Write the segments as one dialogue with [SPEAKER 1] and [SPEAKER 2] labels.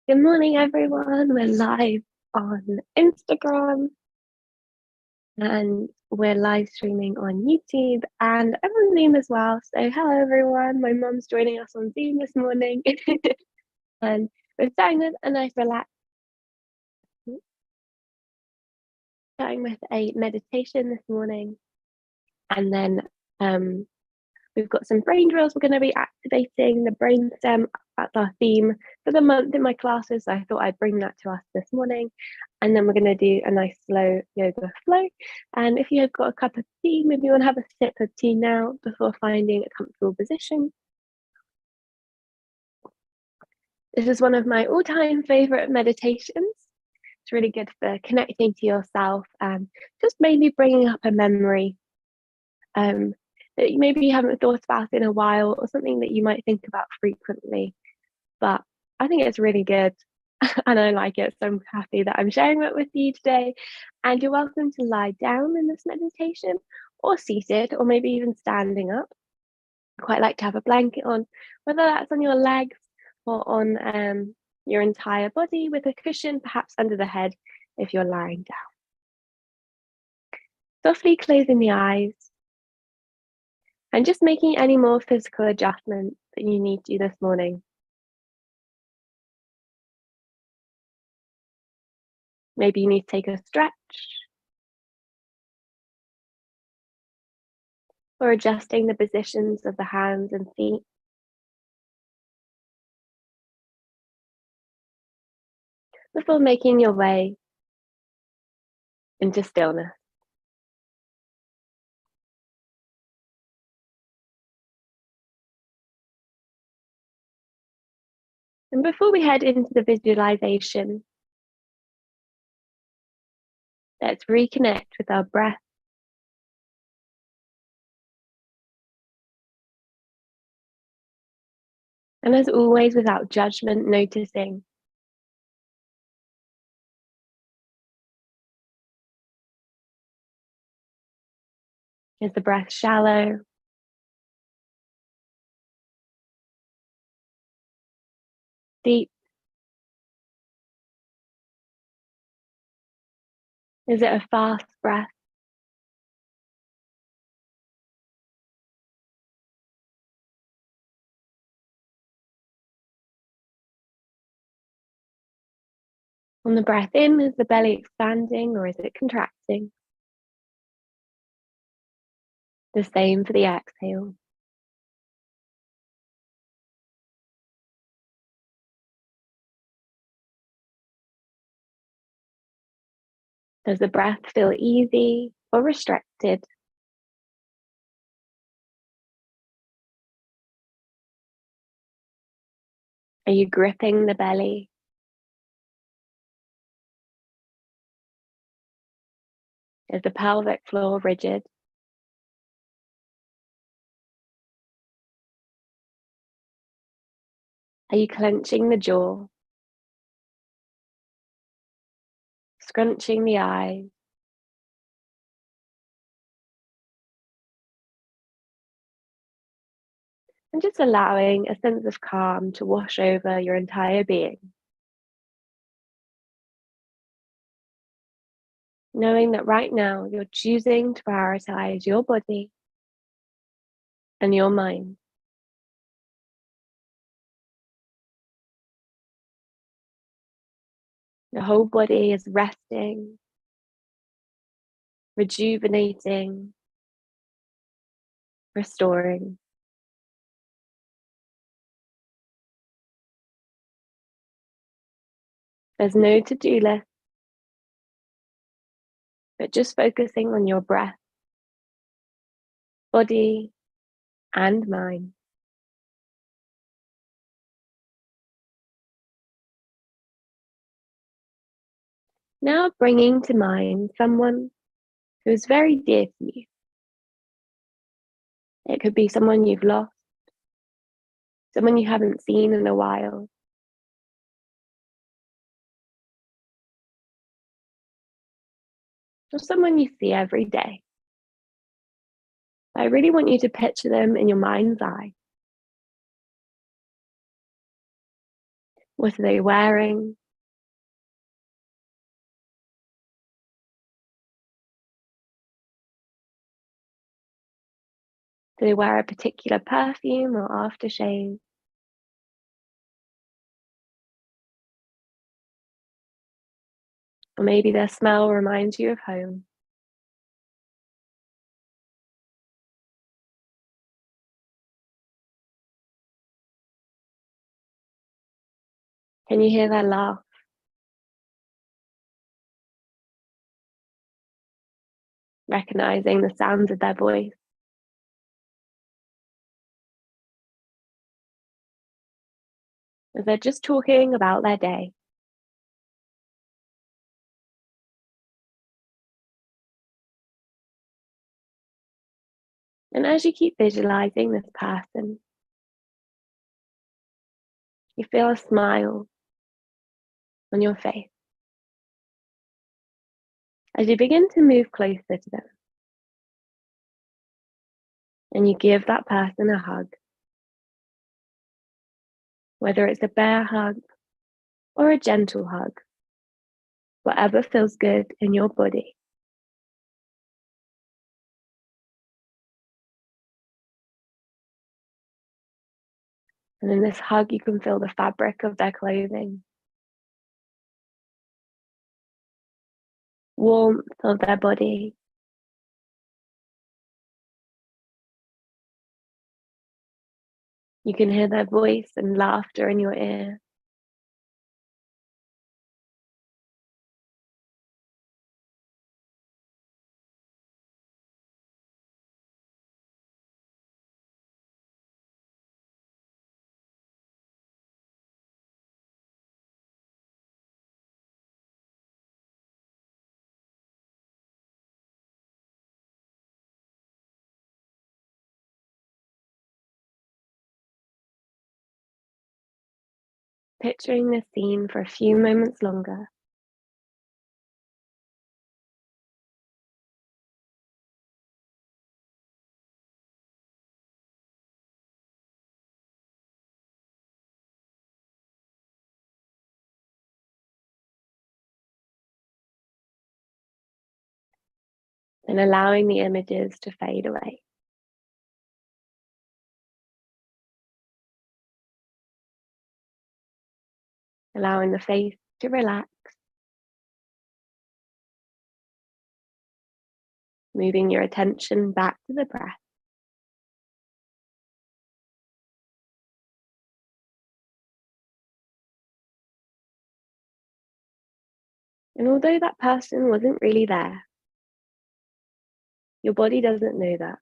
[SPEAKER 1] Good morning, everyone. We're live on Instagram and we're live streaming on YouTube and I'm on Zoom as well. So, hello, everyone. My mum's joining us on Zoom this morning. And we're starting with a nice relax, starting with a meditation this morning. And then we've got some brain drills. We're going to be activating the brainstem. That's our theme for the month in my classes. So I thought I'd bring that to us this morning. And then we're going to do a nice slow yoga flow. And if you have got a cup of tea, maybe you want to have a sip of tea now before finding a comfortable position. This is one of my all-time favorite meditations. It's really good for connecting to yourself and just maybe bringing up a memory that maybe you haven't thought about in a while, or something that you might think about frequently. But I think it's really good and I like it. So I'm happy that I'm sharing it with you today. And you're welcome to lie down in this meditation or seated or maybe even standing up. I quite like to have a blanket on, whether that's on your legs or on your entire body with a cushion, perhaps under the head if you're lying down. Softly closing the eyes and just making any more physical adjustments that you need to this morning. Maybe you need to take a stretch or adjusting the positions of the hands and feet. Before making your way into stillness. And before we head into the visualization, let's reconnect with our breath. And as always, without judgment, noticing is the breath shallow, deep? Is it a fast breath? On the breath in, is the belly expanding or is it contracting? The same for the exhale. Does the breath feel easy or restricted? Are you gripping the belly? Is the pelvic floor rigid? Are you clenching the jaw? Scrunching the eyes? And just allowing a sense of calm to wash over your entire being. Knowing that right now you're choosing to prioritize your body and your mind. The whole body is resting, rejuvenating, restoring. There's no to-do list, but just focusing on your breath, body, and mind. Now bringing to mind someone who is very dear to you. It could be someone you've lost, someone you haven't seen in a while, or someone you see every day. I really want you to picture them in your mind's eye. What are they wearing? Do they wear a particular perfume or aftershave? Or maybe their smell reminds you of home. Can you hear their laugh? Recognizing the sounds of their voice. As they're just talking about their day. And as you keep visualizing this person, you feel a smile on your face. As you begin to move closer to them, and you give that person a hug, whether it's a bear hug or a gentle hug, whatever feels good in your body. And in this hug, you can feel the fabric of their clothing, warmth of their body. You can hear their voice and laughter in your ear. Picturing this scene for a few moments longer. And allowing the images to fade away. Allowing the face to relax. Moving your attention back to the breath. And although that person wasn't really there, your body doesn't know that.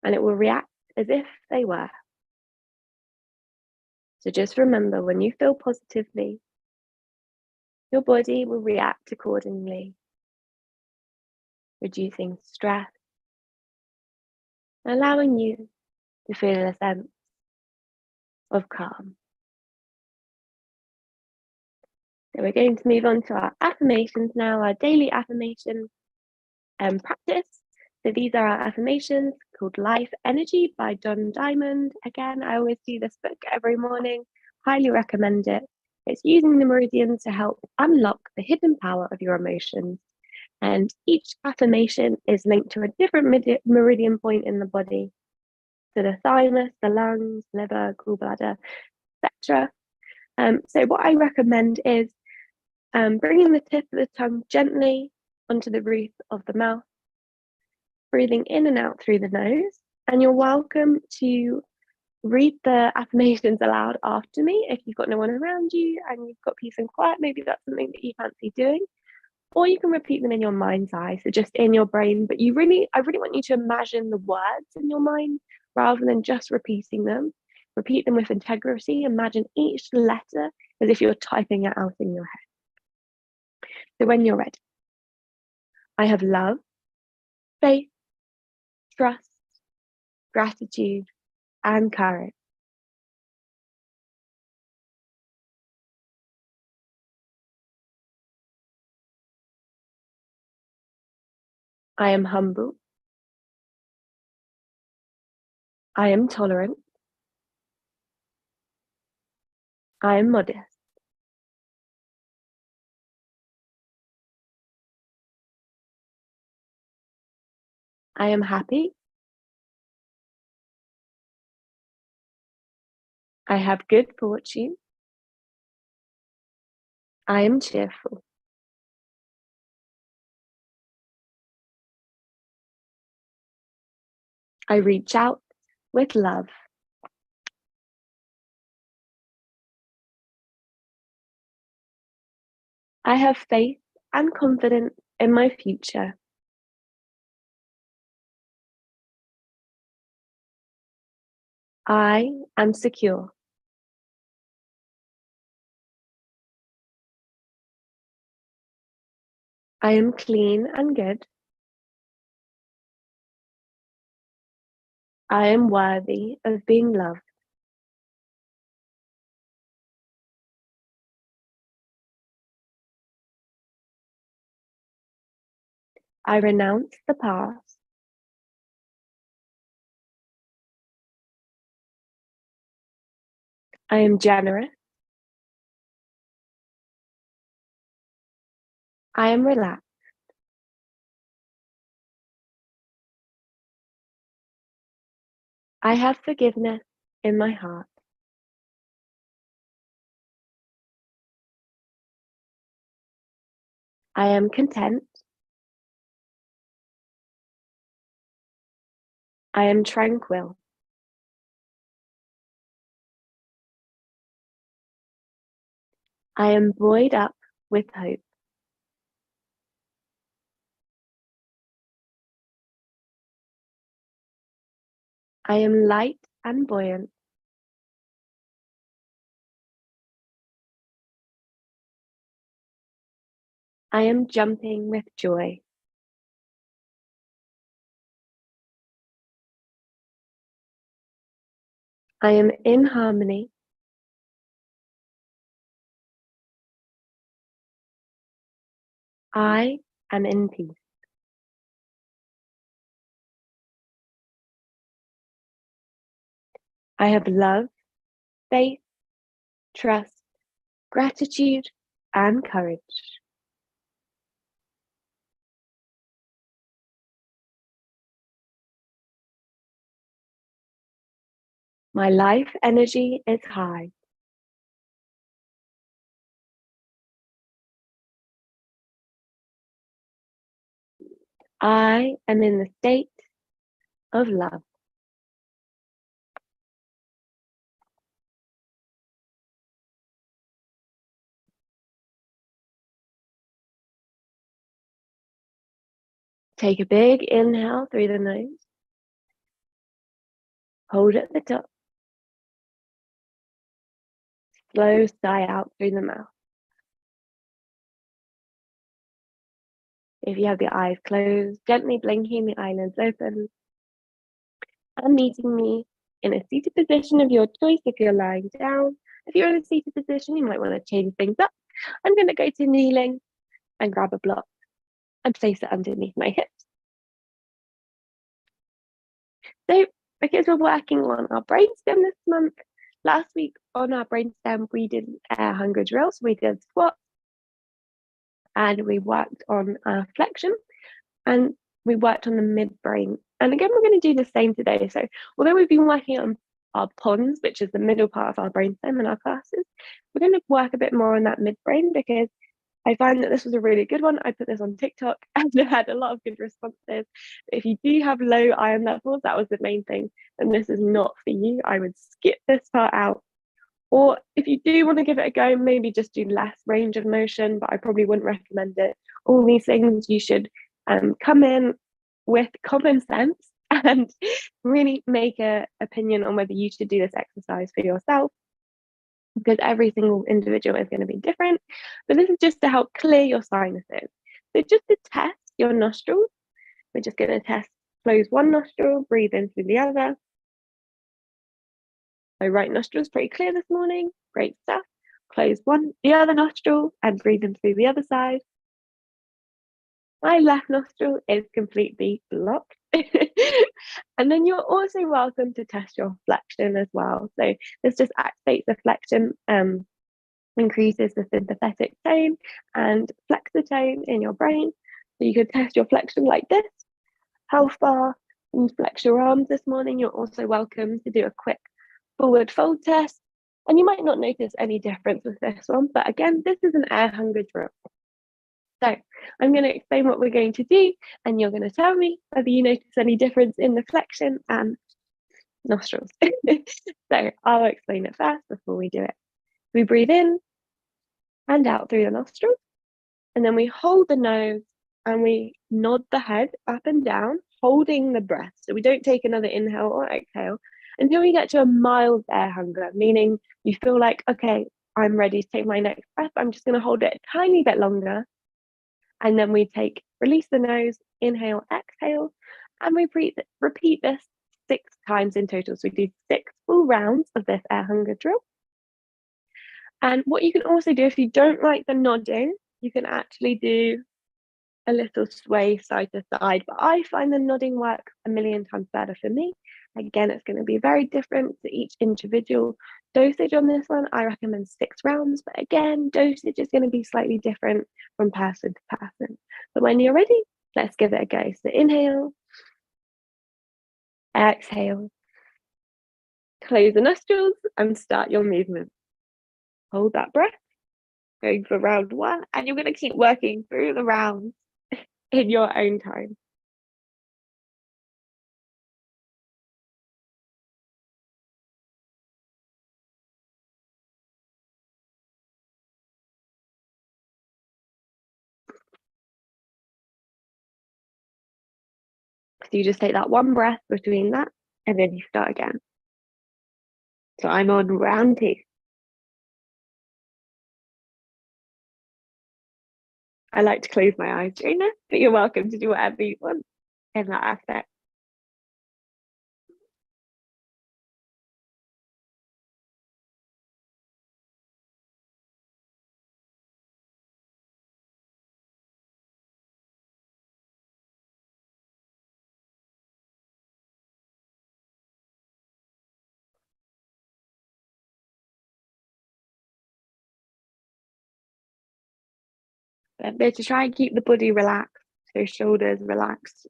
[SPEAKER 1] And it will react as if they were. So just remember, when you feel positively, your body will react accordingly, reducing stress, allowing you to feel a sense of calm. So we're going to move on to our affirmations now, our daily affirmation practice. So these are our affirmations called Life Energy by Don Diamond. Again, I always do this book every morning. Highly recommend it. It's using the meridians to help unlock the hidden power of your emotions. And each affirmation is linked to a different meridian point in the body. So the thymus, the lungs, liver, gallbladder, etc. So what I recommend is bringing the tip of the tongue gently onto the roof of the mouth, breathing in and out through the nose. And you're welcome to read the affirmations aloud after me if you've got no one around you and you've got peace and quiet. Maybe that's something that you fancy doing. Or you can repeat them in your mind's eye, so just in your brain. But I really want you to imagine the words in your mind rather than just repeating them. Repeat them with integrity. Imagine each letter as if you're typing it out in your head. So when you're ready, I have love, faith, trust, gratitude, and courage. I am humble. I am tolerant. I am modest. I am happy. I have good fortune. I am cheerful. I reach out with love. I have faith and confidence in my future. I am secure. I am clean and good. I am worthy of being loved. I renounce the past. I am generous. I am relaxed. I have forgiveness in my heart. I am content. I am tranquil. I am buoyed up with hope. I am light and buoyant. I am jumping with joy. I am in harmony. I am in peace. I have love, faith, trust, gratitude, and courage. My life energy is high. I am in the state of love. Take a big inhale through the nose. Hold at the top. Slow sigh out through the mouth. If you have your eyes closed, gently blinking the eyelids open and meeting me in a seated position of your choice if you're lying down. If you're in a seated position, you might want to change things up. I'm going to go to kneeling and grab a block and place it underneath my hips. So, because we're working on our brainstem this month, last week on our brainstem, we did air hunger drills. We did squats and we worked on our flexion and we worked on the midbrain. And again, we're going to do the same today. So, although we've been working on our pons, which is the middle part of our brainstem in our classes, we're going to work a bit more on that midbrain because I find that this was a really good one. I put this on TikTok and it had a lot of good responses. If you do have low iron levels, that was the main thing, and this is not for you. I would skip this part out. Or if you do want to give it a go, maybe just do less range of motion, but I probably wouldn't recommend it. All these things you should come in with common sense and really make an opinion on whether you should do this exercise for yourself, because every single individual is going to be different. But this is just to help clear your sinuses. So just to test your nostrils, we're just going to test close one nostril, breathe in through the other. My right nostril is pretty clear this morning. Great stuff. Close the other nostril and breathe in through the other side. My left nostril is completely blocked. And then you're also welcome to test your flexion as well. So this just activates the flexion, increases the sympathetic tone and flexor tone in your brain. So you could test your flexion like this. How far can you flex your arms this morning? You're also welcome to do a quick forward fold test. And you might not notice any difference with this one, but again, this is an air hunger drill. So I'm going to explain what we're going to do, and you're going to tell me whether you notice any difference in the flexion and nostrils. So I'll explain it first before we do it. We breathe in and out through the nostrils, and then we hold the nose and we nod the head up and down, holding the breath. So we don't take another inhale or exhale until we get to a mild air hunger, meaning you feel like, okay, I'm ready to take my next breath. I'm just going to hold it a tiny bit longer. And then we release the nose, inhale, exhale, and we repeat this 6 times in total. So we do 6 full rounds of this air hunger drill. And what you can also do, if you don't like the nodding, you can actually do a little sway side to side, but I find the nodding works a million times better for me. Again, it's going to be very different to each individual dosage on this one. I recommend 6 rounds, but again, dosage is going to be slightly different from person to person. But when you're ready, let's give it a go. So inhale, exhale, close the nostrils and start your movement. Hold that breath, going for round 1, and you're going to keep working through the rounds in your own time. So you just take that one breath between that, and then you start again. So I'm on round 2. I like to close my eyes during this, but you're welcome to do whatever you want in that aspect. But to try and keep the body relaxed, so shoulders relaxed.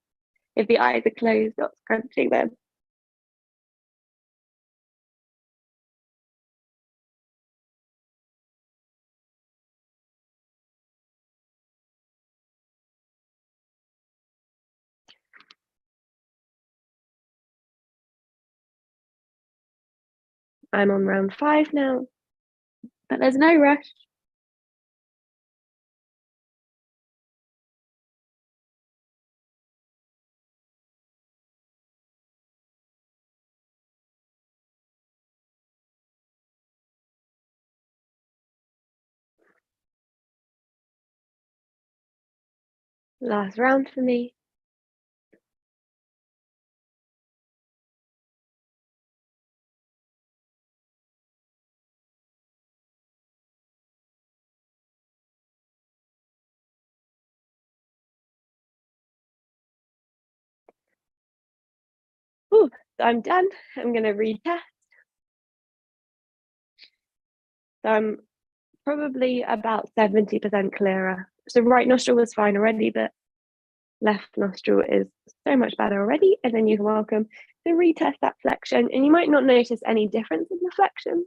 [SPEAKER 1] If the eyes are closed, not scrunching them. I'm on round 5 now, but there's no rush. Last round for me. Ooh, so I'm done. I'm going to retest. So I'm probably about 70% clearer. So right nostril was fine already, but left nostril is so much better already. And then you're welcome to retest that flexion. And you might not notice any difference in the flexion.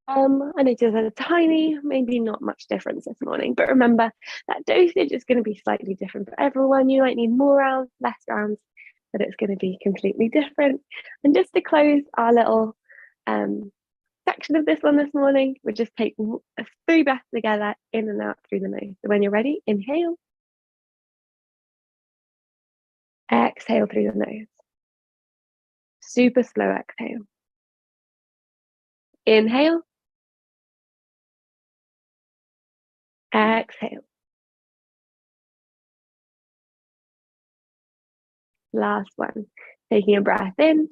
[SPEAKER 1] I noticed a tiny, maybe not much difference this morning. But remember, that dosage is going to be slightly different for everyone. You might need more rounds, less rounds, but it's going to be completely different. And just to close our little section of this one this morning, we just take 3 breaths together, in and out through the nose. So when you're ready, inhale, exhale through the nose. Super slow exhale. Inhale, exhale. Last one. Taking a breath in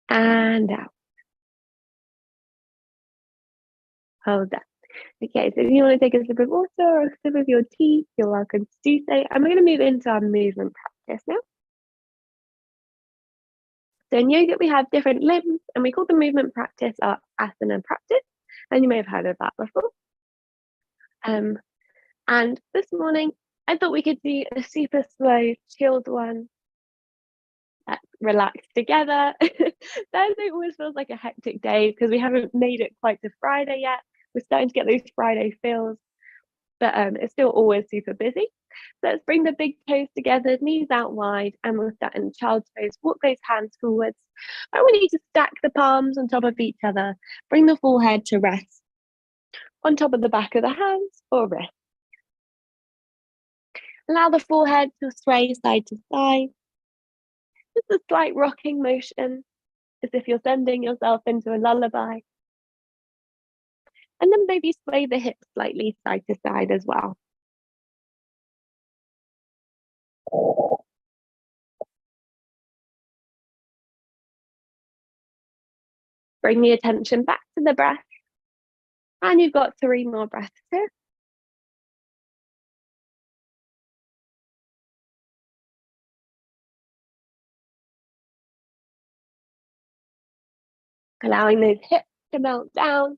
[SPEAKER 1] and out. Hold that. Okay, so if you want to take a sip of water or a sip of your tea, you're welcome to do so. And we're going to move into our movement practice now. So in yoga, we have different limbs, and we call the movement practice our asana practice. And you may have heard of that before. And this morning, I thought we could do a super slow, chilled one. Relax together. Thursday always feels like a hectic day because we haven't made it quite to Friday yet. We're starting to get those Friday feels, but it's still always super busy. So let's bring the big toes together, knees out wide, and we'll start in child's pose. Walk those hands forwards. I want you to stack the palms on top of each other. Bring the forehead to rest on top of the back of the hands or wrist. Allow the forehead to sway side to side. Just a slight rocking motion, as if you're sending yourself into a lullaby. And then maybe sway the hips slightly side to side as well. Bring the attention back to the breath. And you've got 3 more breaths here. Allowing those hips to melt down.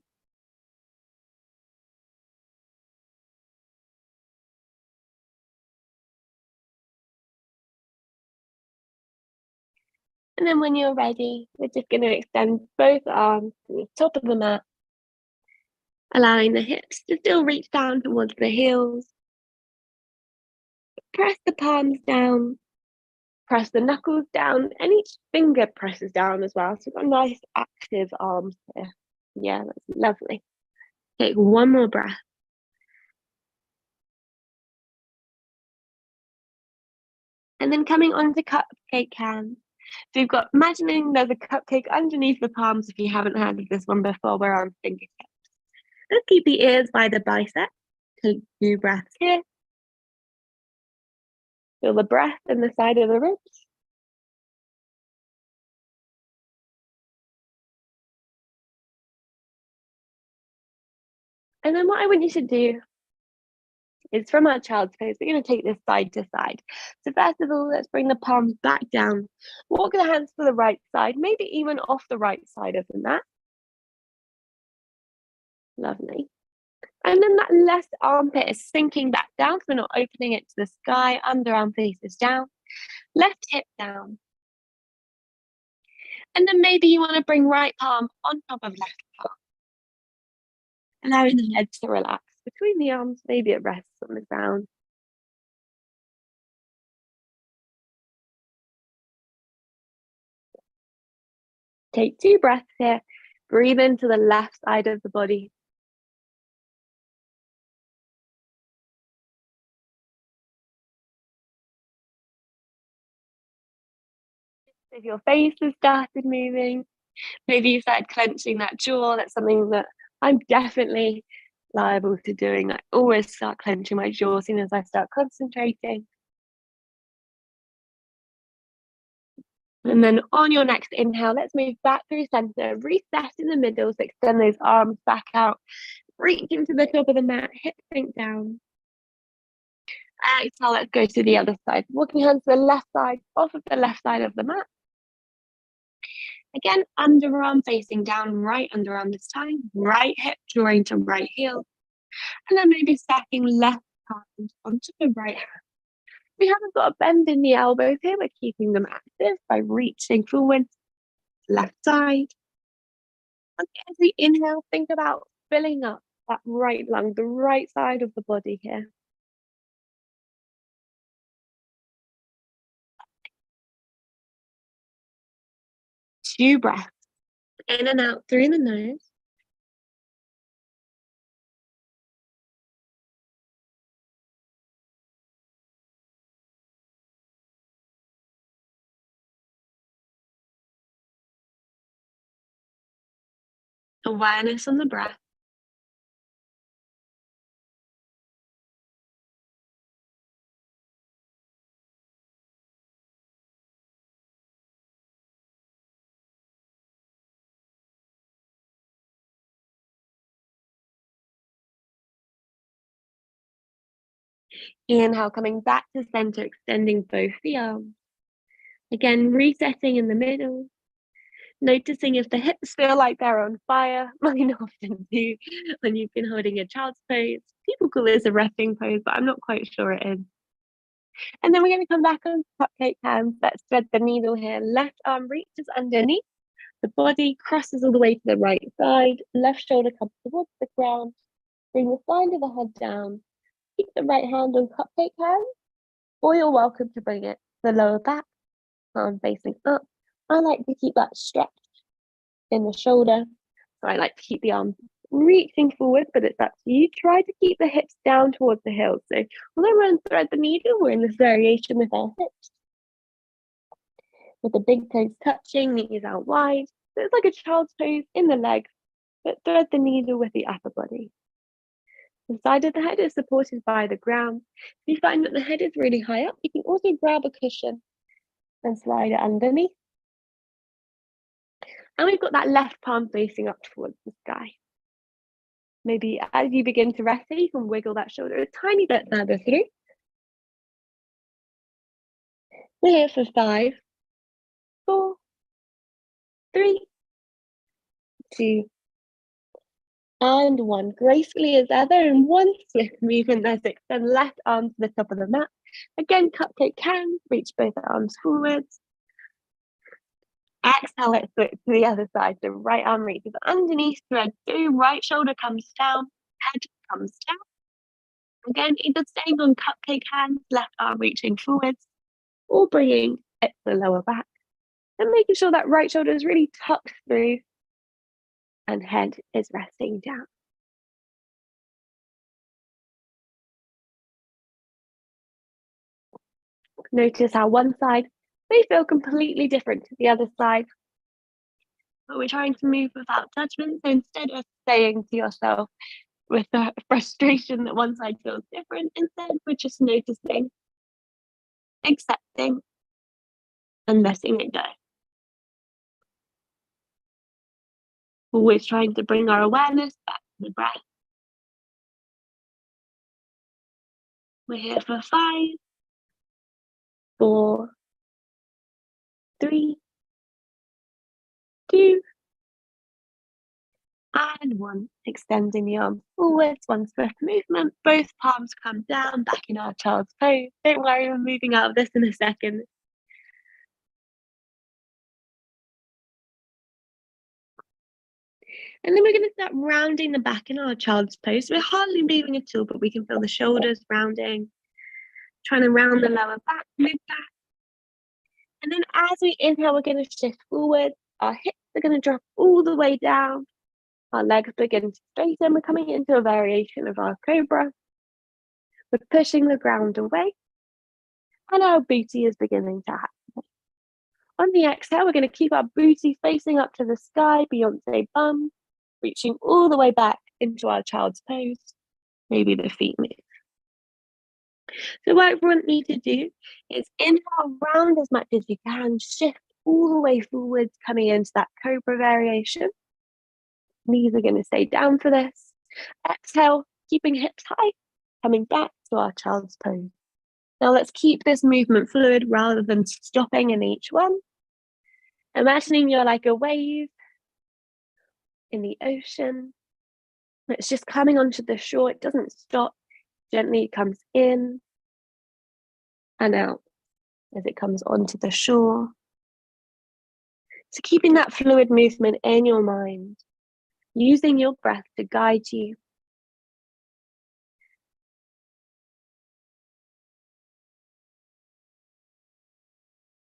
[SPEAKER 1] And then when you're ready, we're just going to extend both arms to the top of the mat, allowing the hips to still reach down towards the heels. Press the palms down, press the knuckles down, and each finger presses down as well. So we've got nice active arms here. Yeah, that's lovely. Take one more breath. And then coming on to cupcake hands. So you've got, imagining there's a cupcake underneath the palms if you haven't heard of this one before, we're on fingertips. Let's keep the ears by the bicep. Take 2 breaths here. Feel the breath in the side of the ribs. And then what I want you to do is, from our child's pose, we're going to take this side to side. So first of all, let's bring the palms back down. Walk the hands to the right side, maybe even off the right side of the mat. Lovely. And then that left armpit is sinking back down, so we're not opening it to the sky. Underarm faces down. Left hip down. And then maybe you want to bring right palm on top of left palm. Allowing the head to relax between the arms, maybe it rests on the ground. Take 2 breaths here. Breathe into the left side of the body. If your face has started moving, maybe you started clenching that jaw. That's something that I'm definitely liable to doing. I always start clenching my jaw as soon as I start concentrating. And then on your next inhale, let's move back through center, reset in the middle, so extend those arms back out, reach into the top of the mat, hips sink down. Exhale, let's go to the other side. Walking hands to the left side, off of the left side of the mat. Again, underarm facing down, right underarm this time, right hip drawing to right heel. And then maybe stacking left hand onto the right hand. We haven't got a bend in the elbows here, we're keeping them active by reaching forward, left side. And as we inhale, think about filling up that right lung, the right side of the body here. Two breaths, in and out through the nose. Awareness on the breath. Inhale, coming back to center, extending both the arms. Again, resetting in the middle. Noticing if the hips feel like they're on fire. Mine often do when you've been holding a child's pose. People call this a resting pose, but I'm not quite sure it is. And then we're going to come back on cupcake hands. Let's thread the needle here. Left arm reaches underneath. The body crosses all the way to the right side. Left shoulder comes towards the ground. Bring the side of the head down. Keep the right hand on cupcake hands, or you're welcome to bring it to the lower back, palm facing up. I like to keep that stretched in the shoulder. So I like to keep the arms reaching forward, but it's up to you. Try to keep the hips down towards the heels. So although we're on thread the needle, we're in this variation with our hips. With the big toes touching, knees out wide. So it's like a child's pose in the legs, but thread the needle with the upper body. The side of the head is supported by the ground. If you find that the head is really high up, you can also grab a cushion and slide it underneath. And we've got that left palm facing up towards the sky. Maybe as you begin to rest here, you can wiggle that shoulder a tiny bit further through. We're here for 5, 4, 3, 2, and 1. Gracefully as ever, in one swift movement, let's extend left arm to the top of the mat. Again, cupcake hands, reach both arms forwards. Exhale, let's switch to the other side. So right arm reaches underneath, thread through, right shoulder comes down, head comes down. Again, either staying on cupcake hands, left arm reaching forwards, or bringing it to the lower back. And making sure that right shoulder is really tucked through and head is resting down. Notice how one side may feel completely different to the other side, but we're trying to move without judgment. So instead of saying to yourself with the frustration that one side feels different, instead we're just noticing, accepting, and letting it go. Always trying to bring our awareness back to the breath. We're here for 5, 4, 3, 2, and 1. Extending the arms forwards, one swift movement. Both palms come down, back in our child's pose. Don't worry, we're moving out of this in a second. And then we're going to start rounding the back in our child's pose. We're hardly moving at all, but we can feel the shoulders rounding. Trying to round the lower back, mid back. And then as we inhale, we're going to shift forward. Our hips are going to drop all the way down. Our legs begin to straighten. We're coming into a variation of our cobra. We're pushing the ground away. And our booty is beginning to happen. On the exhale, we're going to keep our booty facing up to the sky, Beyonce bum, reaching all the way back into our child's pose. Maybe the feet move. So what I want you to do is inhale round as much as you can, shift all the way forwards, coming into that cobra variation. Knees are going to stay down for this. Exhale, keeping hips high, coming back to our child's pose. Now let's keep this movement fluid rather than stopping in each one. Imagining you're like a wave in the ocean. It's just coming onto the shore. It doesn't stop. Gently comes in and out as it comes onto the shore. So keeping that fluid movement in your mind, using your breath to guide you.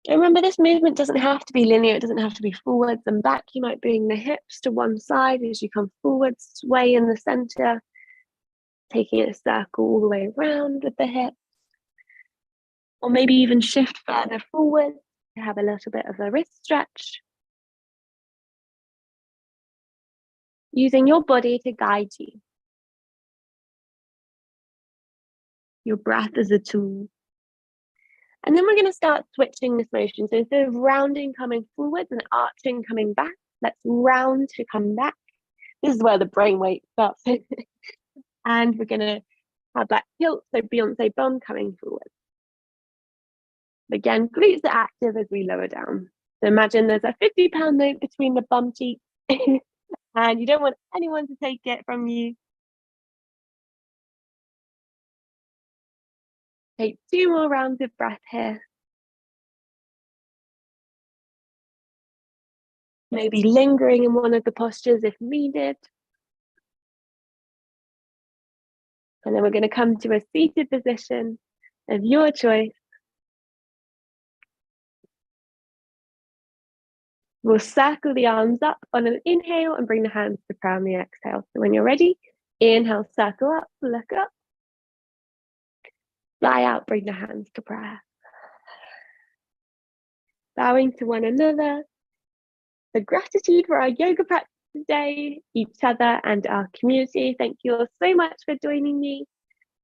[SPEAKER 1] And remember, this movement doesn't have to be linear. It doesn't have to be forwards and back. You might bring the hips to one side as you come forwards, sway in the center, taking a circle all the way around with the hips. Or maybe even shift further forward to have a little bit of a wrist stretch. Using your body to guide you. Your breath is a tool. And then we're going to start switching this motion. So instead of rounding coming forwards and arching coming back, let's round to come back. This is where the brain weight starts. And we're going to Have that kilt, so Beyonce bum coming forward. Again, glutes are active as we lower down. So imagine there's a £50 note between the bum cheeks and you don't want anyone to take it from you. Take 2 more rounds of breath here. Maybe lingering in one of the postures if needed. And then we're going to come to a seated position of your choice. We'll circle the arms up on an inhale and bring the hands to prayer on the exhale. So when you're ready, inhale, circle up, look up. Fly out, bring the hands to prayer. Bowing to one another. The gratitude for our yoga practice today, each other and our community. Thank you all so much for joining me.